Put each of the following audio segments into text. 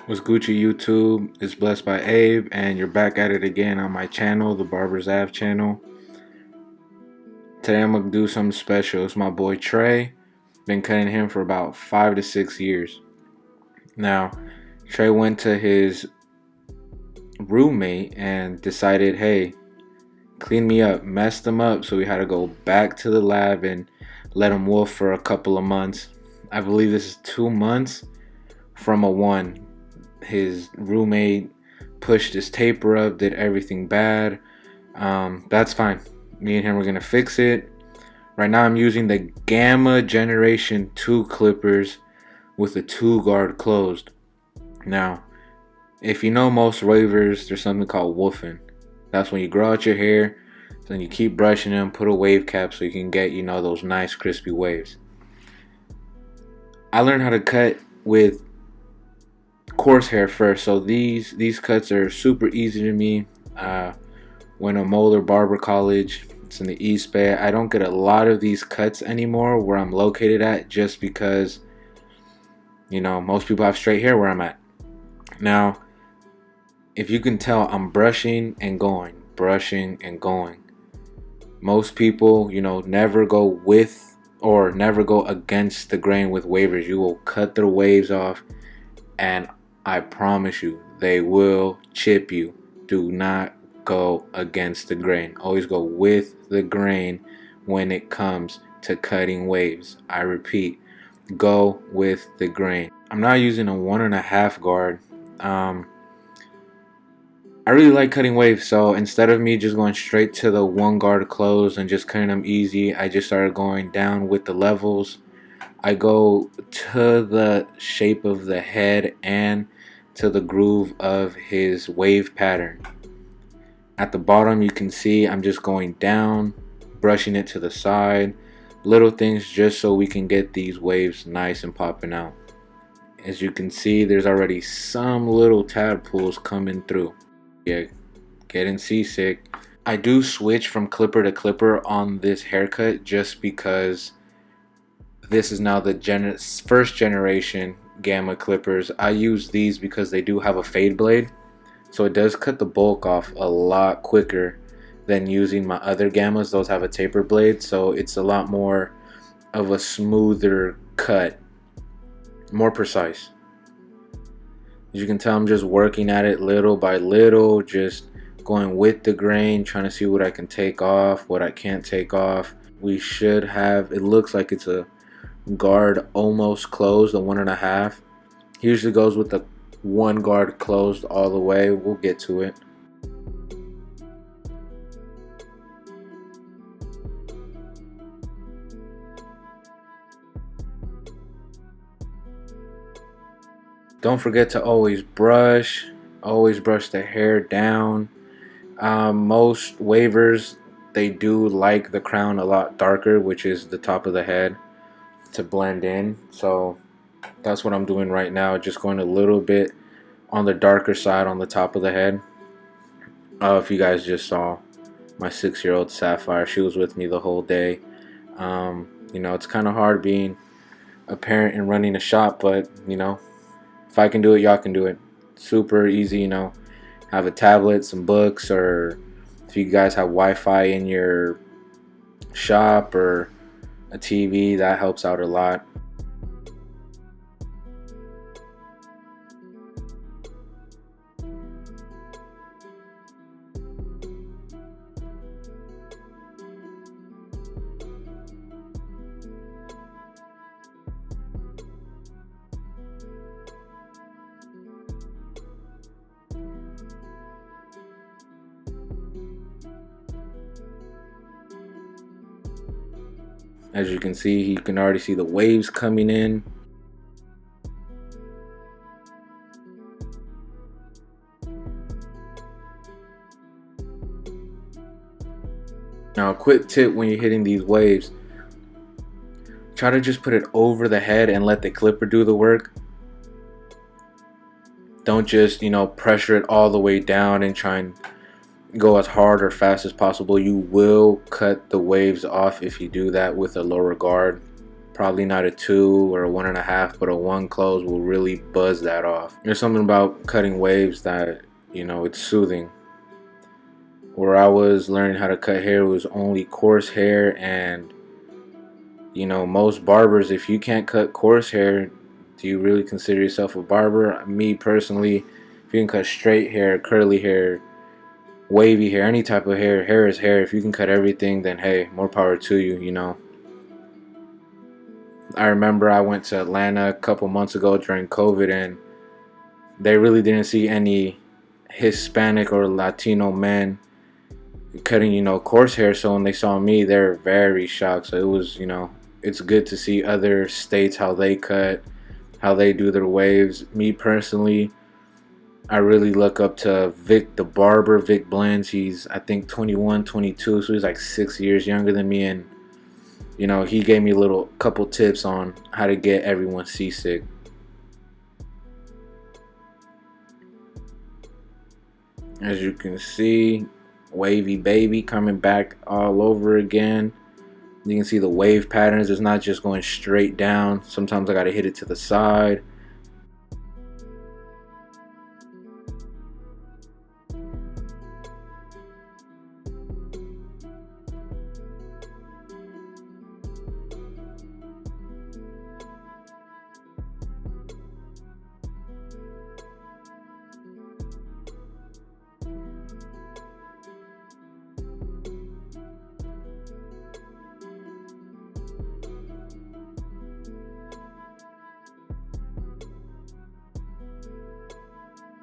What's Gucci YouTube? It's Blessed by Abe, and you're back at it again on my channel, the Barbers Av channel. Today I'm gonna do something special. It's my boy Trey. Been cutting him for about 5 to 6 years. Now, Trey went to his roommate and decided, hey, clean me up, messed him up, so we had to go back to the lab and let him wolf for a couple of months. I believe this is 2 months from a 1. His roommate pushed his taper up, did everything bad. That's fine. Me and him were gonna fix it. Right now I'm using the Gamma Generation 2 clippers with the 2 guard closed. Now, if you know most wavers, there's something called woofing. That's when you grow out your hair, then you keep brushing them, put a wave cap so you can get, those nice crispy waves. I learned how to cut with coarse hair first, so these cuts are super easy to me. Went to Moeller Barber College. It's in the East Bay. I don't get a lot of these cuts anymore where I'm located at, just because most people have straight hair where I'm at. Now, if you can tell, I'm brushing and going, brushing and going. Most people, never go with or never go against the grain with wavers. You will cut the waves off, and I promise you, they will chip you. Do not go against the grain. Always go with the grain when it comes to cutting waves. I repeat, go with the grain. I'm not using a 1.5 guard. I really like cutting waves, so instead of me just going straight to the 1 guard close and just cutting them easy, I just started going down with the levels. I go to the shape of the head and to the groove of his wave pattern. At the bottom you can see I'm just going down, brushing it to the side. Little things just so we can get these waves nice and popping out. As you can see, there's already some little tadpoles coming through. Yeah, getting seasick. I do switch from clipper to clipper on this haircut just because this is now the first generation Gamma clippers. I use these because they do have a fade blade, so it does cut the bulk off a lot quicker than using my other Gammas. Those have a taper blade, so it's a lot more of a smoother cut, more precise. As you can tell, I'm just working at it little by little, just going with the grain, trying to see what I can take off, what I can't take off. We should have, it looks like it's a guard almost closed, a 1.5. He usually goes with the 1 guard closed all the way. We'll get to it. Don't forget to always brush the hair down. Most wavers, they do like the crown a lot darker, which is the top of the head, to blend in. So that's what I'm doing right now, just going a little bit on the darker side on the top of the head. If you guys just saw my 6-year-old Sapphire, she was with me the whole day. It's kind of hard being a parent and running a shop, but if I can do it, y'all can do it. Super easy. Have a tablet, some books, or if you guys have Wi-Fi in your shop or a TV, that helps out a lot. As you can see, you can already see the waves coming in. Now, a quick tip when you're hitting these waves, try to just put it over the head and let the clipper do the work. Don't just, pressure it all the way down and try and go as hard or fast as possible. You will cut the waves off if you do that with a lower guard. Probably not a 2 or a 1.5, but a 1 close will really buzz that off. There's something about cutting waves that, it's soothing. Where I was learning how to cut hair was only coarse hair, and most barbers, if you can't cut coarse hair, do you really consider yourself a barber? Me personally, if you can cut straight hair, curly hair, wavy hair, any type of hair, hair is hair. If you can cut everything, then hey, more power to you. I remember I went to Atlanta a couple months ago during COVID, and they really didn't see any Hispanic or Latino men cutting, coarse hair. So when they saw me, they're very shocked. So it was, it's good to see other states how they cut, how they do their waves. Me personally, I really look up to Vic the Barber, Vic Blends. He's, I think, 21, 22, so he's like 6 years younger than me, and he gave me a little couple tips on how to get everyone seasick. As you can see, wavy baby coming back all over again. You can see the wave patterns. It's not just going straight down. Sometimes I gotta hit it to the side.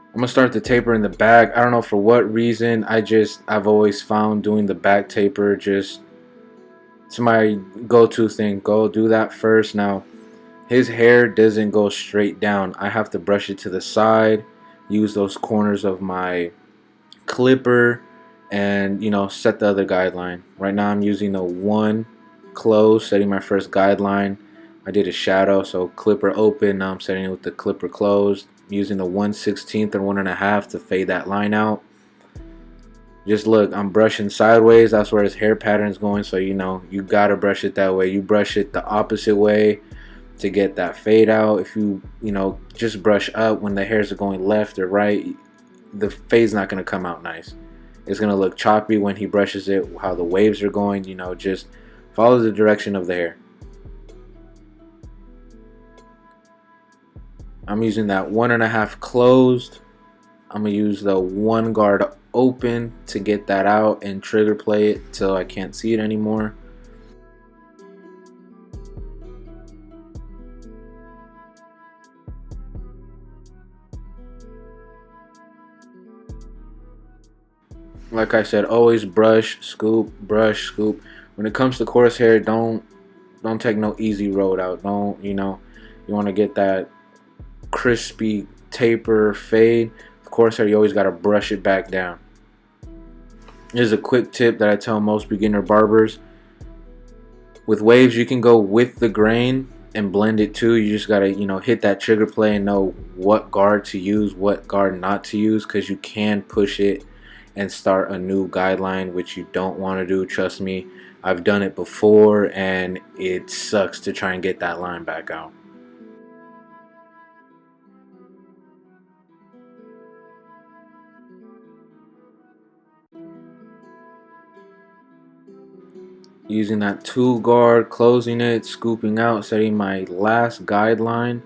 I'm gonna start the taper in the back. I don't know for what reason. I've always found doing the back taper just, it's my go-to thing. Go do that first. Now, his hair doesn't go straight down. I have to brush it to the side, use those corners of my clipper, and set the other guideline. Right now I'm using a 1 close, setting my first guideline. I did a shadow, so clipper open. Now I'm setting it with the clipper closed, using the 1/16 or 1.5 to fade that line out. Just look, I'm brushing sideways. That's where his hair pattern is going, so you gotta brush it that way. You brush it the opposite way to get that fade out. If you just brush up when the hairs are going left or right, the fade's not gonna come out nice. It's gonna look choppy when he brushes it, how the waves are going. Just follow the direction of the hair. I'm using that 1.5 closed. I'm gonna use the 1 guard open to get that out and trigger play it till I can't see it anymore. Like I said, always brush, scoop, brush, scoop. When it comes to coarse hair, don't take no easy road out. Don't, you want to get that crispy taper fade. Of course, you always got to brush it back down. Here's a quick tip that I tell most beginner barbers. With waves, you can go with the grain and blend it too. You just got to hit that trigger play and know what guard to use, what guard not to use, because you can push it and start a new guideline, which you don't want to do. Trust me, I've done it before and it sucks to try and get that line back out. Using that 2 guard, closing it, scooping out, setting my last guideline.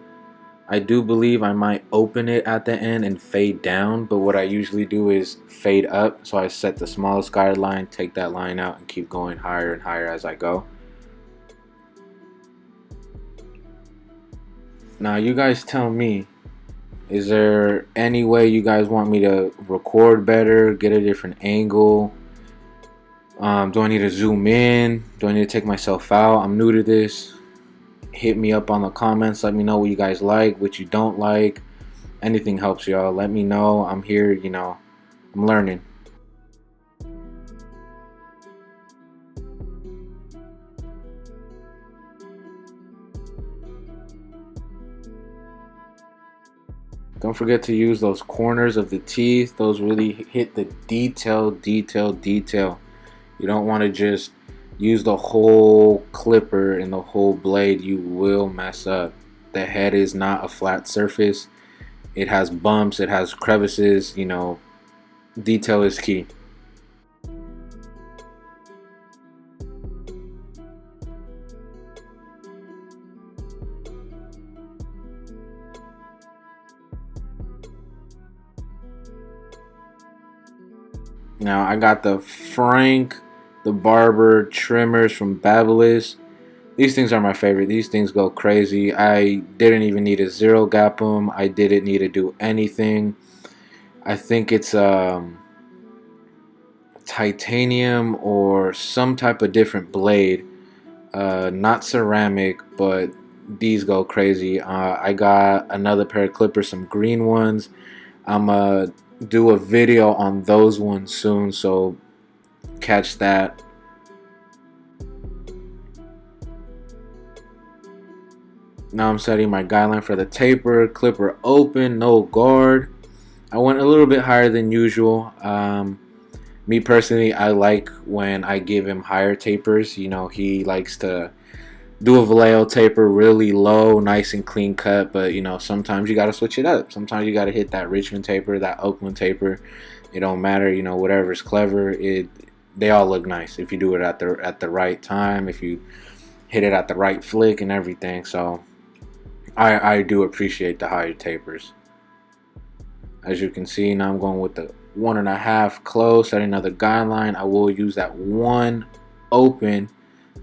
I do believe I might open it at the end and fade down, but what I usually do is fade up. So I set the smallest guideline, take that line out, and keep going higher and higher as I go. Now you guys tell me, is there any way you guys want me to record better, get a different angle? Do I need to zoom in? Do I need to take myself out? I'm new to this. Hit me up on the comments. Let me know what you guys like, what you don't like. Anything helps, y'all. Let me know. I'm here, I'm learning. Don't forget to use those corners of the teeth. Those really hit the detail. You don't want to just use the whole clipper and the whole blade, you will mess up. The head is not a flat surface. It has bumps, it has crevices, you know, detail is key. Now I got the Barber trimmers from babilyss. These things are my favorite. These things go crazy. I didn't even need to zero gap them. I didn't need to do anything. I think it's titanium or some type of different blade. Not ceramic, but these go crazy. I got another pair of clippers, some green ones. I'm gonna do a video on those ones soon, so catch that. Now I'm setting my guideline for the taper. Clipper open, no guard. I went a little bit higher than usual. Me personally, I like when I give him higher tapers. You know, he likes to do a Vallejo taper really low, nice and clean cut. But you know, sometimes you gotta switch it up. Sometimes you gotta hit that Richmond taper, that Oakland taper. It don't matter. You know, whatever's clever. They all look nice if you do it at the right time. If you hit it at the right flick and everything. So I do appreciate the higher tapers. As you can see, now I'm going with the 1.5 close, setting another guideline. I will use that one open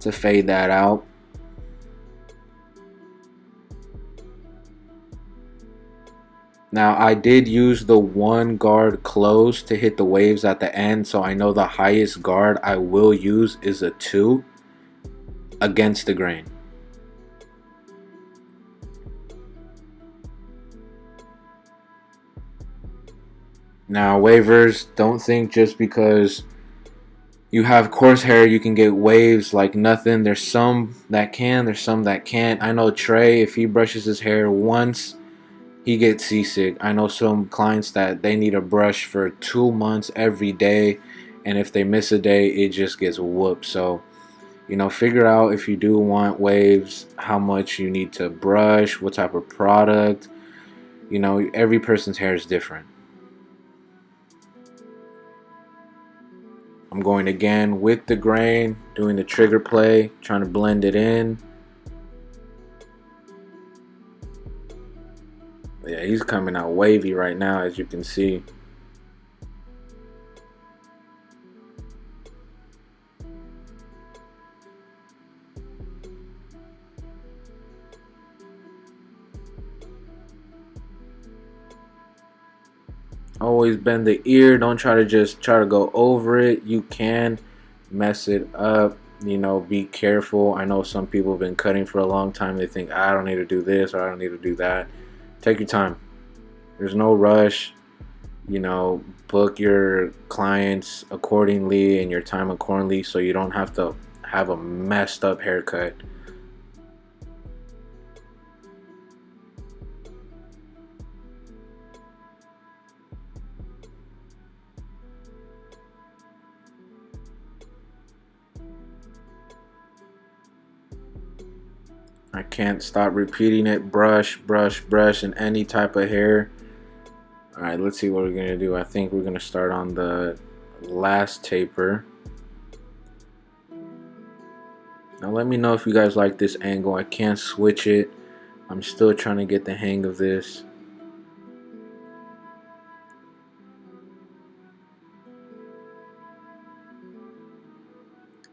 to fade that out. Now I did use the one guard close to hit the waves at the end, so I know the highest guard I will use is a 2 against the grain. Now wavers, don't think just because you have coarse hair you can get waves like nothing. There's some that can, there's some that can't. I know Trey, if he brushes his hair once, he gets seasick. I know some clients that they need a brush for 2 months every day, and if they miss a day, it just gets whooped. So, you know, figure out if you do want waves, how much you need to brush, what type of product. You know, every person's hair is different. I'm going again with the grain, doing the trigger play, trying to blend it in. Yeah, he's coming out wavy right now, as you can see. Always bend the ear. Don't try to just try to go over it. You can mess it up. You know, be careful. I know some people have been cutting for a long time. They think, I don't need to do this or I don't need to do that. Take your time. There's no rush. You know, book your clients accordingly and your time accordingly so you don't have to have a messed up haircut. I can't stop repeating it. Brush, brush, brush in any type of hair. Alright, let's see what we're going to do. I think we're going to start on the last taper. Now let me know if you guys like this angle. I can't switch it. I'm still trying to get the hang of this.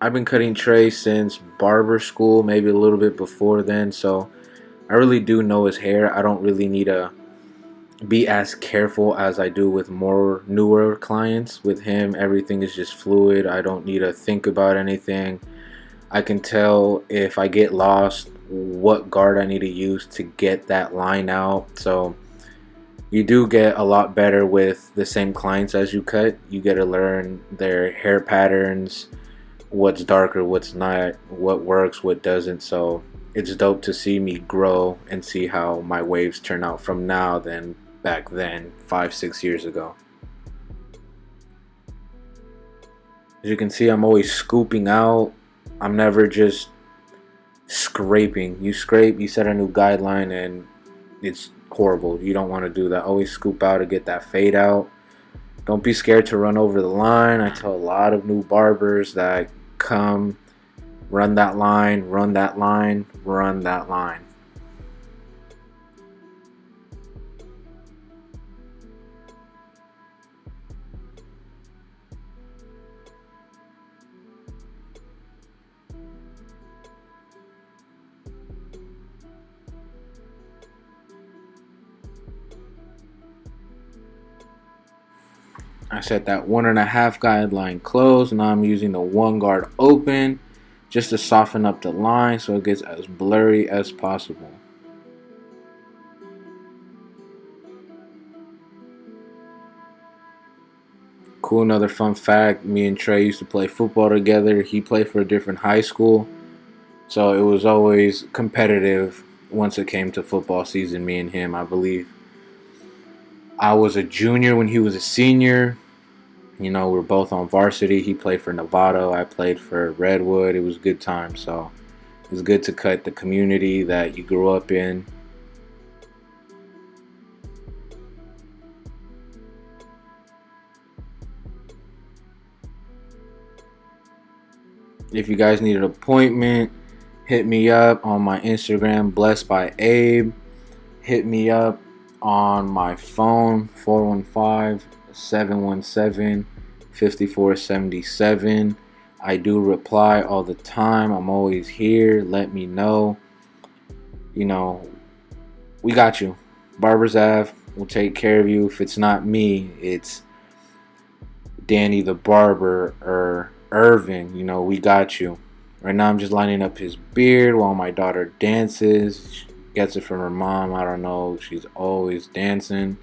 I've been cutting Trey since barber school, maybe a little bit before then, so I really do know his hair. I don't really need to be as careful as I do with more newer clients. With him, everything is just fluid. I don't need to think about anything. I can tell if I get lost what guard I need to use to get that line out. So you do get a lot better with the same clients as you cut. You get to learn their hair patterns, what's darker, what's not, what works, what doesn't. So it's dope to see me grow and see how my waves turn out from now than back then, 5-6 years ago. As you can see, I'm always scooping out. I'm never just scraping. You scrape, you set a new guideline, and it's horrible. You don't want to do that. Always scoop out to get that fade out. Don't be scared to run over the line. I tell a lot of new barbers that come, run that line, run that line, run that line. I set that 1.5 guideline closed. Now I'm using the 1 guard open just to soften up the line so it gets as blurry as possible. Cool, another fun fact, me and Trey used to play football together. He played for a different high school, so it was always competitive once it came to football season, me and him, I believe. I was a junior when he was a senior. You know, we're both on varsity. He played for Novato. I played for Redwood. It was a good time. So it was good to cut the community that you grew up in. If you guys need an appointment, hit me up on my Instagram, Blessedbyabe. Hit me up on my phone, 415-717-5477. I do reply all the time. I'm always here. Let me know. You know, we got you. Barbers Ave will take care of you. If it's not me, it's Danny the barber or Irvin. You know, we got you. Right now I'm just lining up his beard while my daughter dances. She gets it from her mom. I don't know. She's always dancing.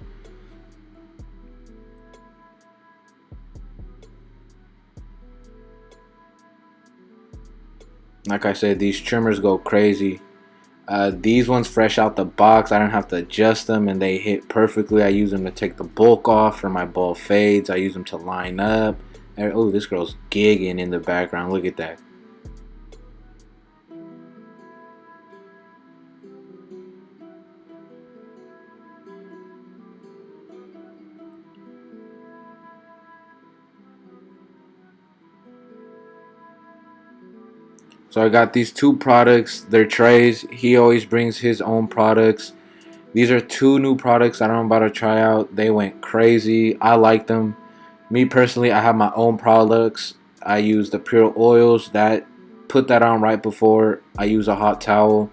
Like I said, these trimmers go crazy. These ones fresh out the box. I don't have to adjust them and they hit perfectly. I use them to take the bulk off for my bald fades. I use them to line up. Oh, this girl's gigging in the background. Look at that. So I got these two products. They're Trey's. He always brings his own products. These are two new products that I'm about to try out. They went crazy. I like them. Me personally, I have my own products. I use the pure oils. That put that on right before I use a hot towel.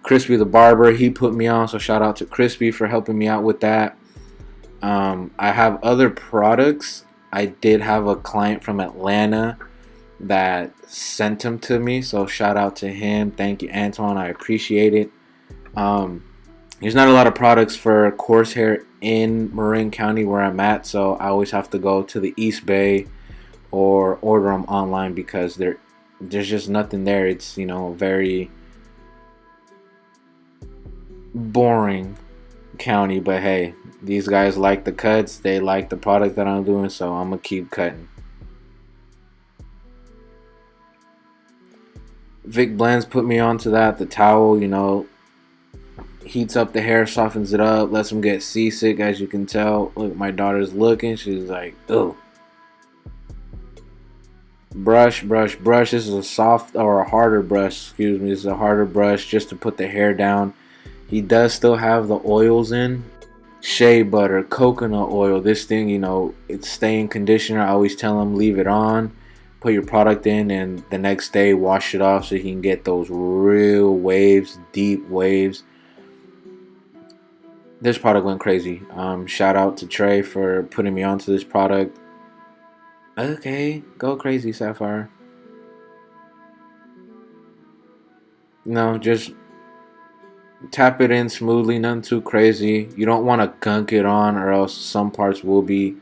Crispy the barber, he put me on. So shout out to Crispy for helping me out with that. I have other products. I did have a client from Atlanta that sent them to me. So shout out to him. Thank you, Antoine. I appreciate it. Um, there's not a lot of products for coarse hair in Marin County where I'm at, so I always have to go to the East Bay or order them online because there's just nothing there. It's, you know, very boring county, but hey, these guys like the cuts. They like the product that I'm doing, so I'm gonna keep cutting. Vic Blends put me onto that. The towel, you know, heats up the hair, softens it up, lets them get seasick. As you can tell, look, my daughter's looking. She's like, "Oh." Brush, brush, brush. This is a soft or a harder brush. Excuse me. This is a harder brush just to put the hair down. He does still have the oils in. Shea butter, coconut oil. This thing, you know, it's staying conditioner. I always tell him leave it on. Put your product in, and the next day wash it off so you can get those real waves, deep waves. This product went crazy. Shout out to Trey for putting me onto this product. Okay, go crazy, Sapphire. No, just tap it in smoothly, nothing too crazy. You don't want to gunk it on, or else some parts will be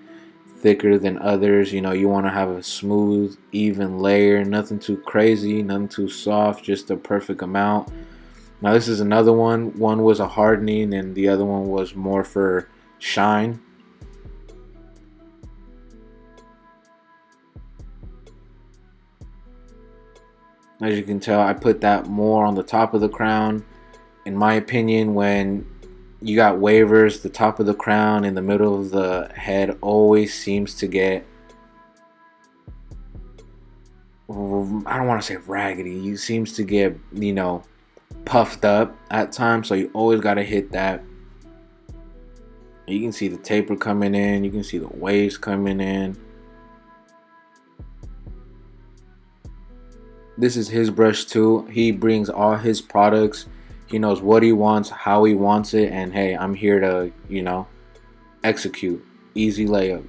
thicker than others. You know, you want to have a smooth, even layer. Nothing too crazy, nothing too soft, just the perfect amount. Now this is another one. One was a hardening and the other one was more for shine. As you can tell, I put that more on the top of the crown. In my opinion, when you got wavers, the top of the crown in the middle of the head always seems to get, I don't want to say raggedy, it seems to get, puffed up at times, so you always got to hit that. You can see the taper coming in, you can see the waves coming in. This is his brush too. He brings all his products. He knows what he wants, how he wants it, and hey, I'm here to, execute. Easy layup.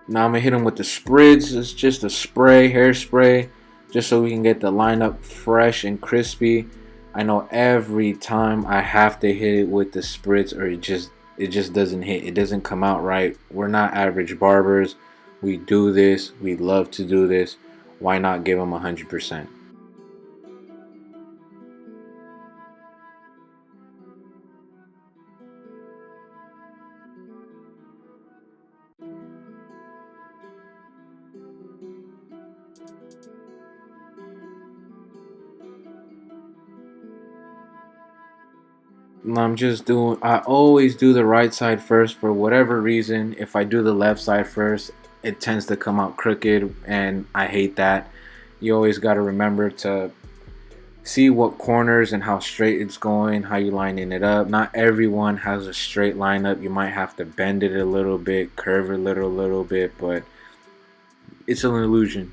Now I'm gonna hit him with the spritz. It's just a spray, hairspray, just so we can get the lineup fresh and crispy. I know every time I have to hit it with the spritz, or it just doesn't hit. It doesn't come out right. We're not average barbers. We do this. We love to do this. Why not give them 100%? I always do the right side first for whatever reason. If I do the left side first, it tends to come out crooked, and I hate that. You always got to remember to see what corners and how straight it's going, how you lining it up. Not everyone has a straight lineup. You might have to bend it a little bit, curve it a little bit, but it's an illusion.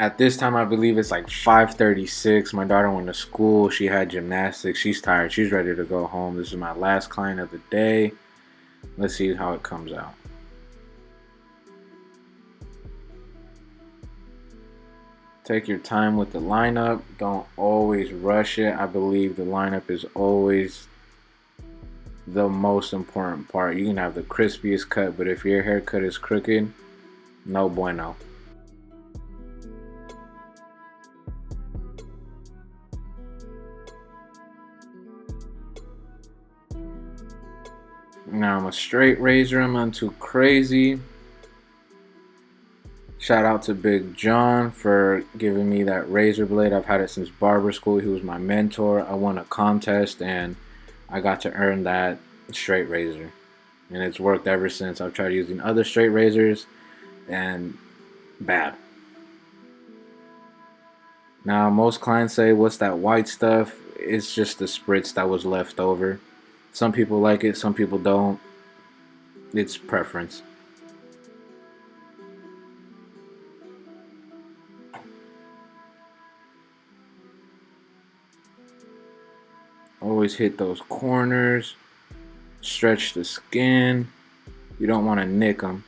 At this time, I believe it's like 5:36. My daughter went to school. She had gymnastics. She's tired. She's ready to go home. This is my last client of the day. Let's see how it comes out. Take your time with the lineup. Don't always rush it. I believe the lineup is always the most important part. You can have the crispiest cut, but if your haircut is crooked, no bueno. Now I'm a straight razor. I'm not too crazy. Shout out to Big John for giving me that razor blade. I've had it since barber school. He was my mentor. I won a contest and I got to earn that straight razor. And it's worked ever since. I've tried using other straight razors and bad. Now, most clients say, "What's that white stuff?" It's just the spritz that was left over. Some people like it, some people don't. It's preference. Always hit those corners, stretch the skin. You don't want to nick them.